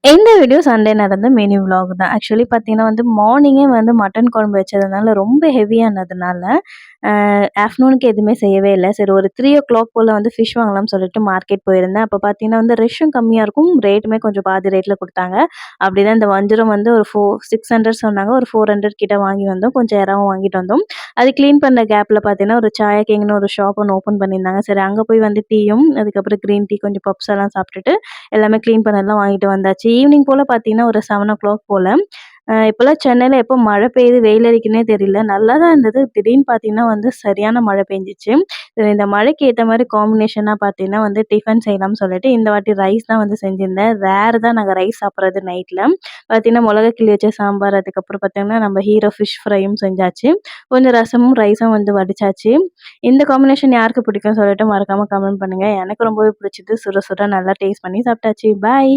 இந்த video Sunday நடந்த mini vlog தான். ஆக்சுவலி பார்த்தீங்கன்னா வந்து மார்னிங்கே வந்து மட்டன் குழம்பு வச்சதுனால ரொம்ப ஹெவியானதுனால, ஆஃப்டர்நூனுக்கு எதுவுமே செய்யவே இல்ல. சரி ஒரு 3:00 போல வந்து ஃபிஷ் வாங்கலாம்னு சொல்லிட்டு மார்க்கெட் போயிருந்தேன். அப்போ பார்த்தீங்கன்னா வந்து ரஷ்ஷும் கம்மியா இருக்கும். ரேட்டுமே கொஞ்சம் பாதி ரேட்ல குடுத்தாங்க. அப்படிதான் இந்த வஞ்சரம் வந்து ஒரு 600 சொன்னாங்க. ஒரு 400 கிட்ட வாங்கி வந்தோம். கொஞ்சம் இறாவும் வாங்கிட்டு வந்தோம். அது கிளீன் பண்ண கேப்ல பார்த்தீங்கன்னா, ஒரு சாயா கிங்ன்னு ஒரு ஷாப் ஒண்ணு ஓப்பன் பண்ணியிருந்தாங்க. சரி அங்க போய் வந்து டீயும், அதுக்கப்புறம் கிரீன் டீ கொஞ்சம் பப்ஸ் எல்லாம் சாப்பிட்டுட்டு எல்லாமே கிளீன் பண்ணதெல்லாம் வாங்கிட்டு வந்தாச்சு. ஈவினிங் போல பார்த்தீங்கன்னா, ஒரு 7:00 போல இப்போலாம் சென்னையில எப்போ மழை பெய்யுது, வெயில் அடிக்குதுன்னே தெரியல. நல்லா தான் இருந்தது. திடீர்னு பார்த்தீங்கன்னா வந்து சரியான மழை பெஞ்சுச்சு. சரி இந்த மழைக்கு ஏத்த மாரி காம்பினேஷனா பார்த்தீங்கன்னா வந்து டிஃபன் செய்யலாம்னு சொல்லிட்டு இந்த வாட்டி ரைஸ் தான் வந்து செஞ்சிருந்தேன். ரேர் தான் நாங்க ரைஸ் சாப்பிடுறது நைட்ல. பார்த்தீங்கன்னா, மிளகா கிள்ளி வச்ச சாம்பார், அதுக்கப்புறம் பார்த்தீங்கன்னா, நம்ம ஹீரோ ஃபிஷ் ஃப்ரையும் செஞ்சாச்சு. கொஞ்சம் ரசமும், ரைஸும் வந்து வடிச்சாச்சு. இந்த காம்பினேஷன் யாருக்கு பிடிக்கும்னு சொல்லிட்டு மறக்காம கமெண்ட் பண்ணுங்க. எனக்கு ரொம்பவே பிடிச்சது. சுட சுட நல்லா டேஸ்ட் பண்ணி சாப்பிட்டாச்சு. பாய்.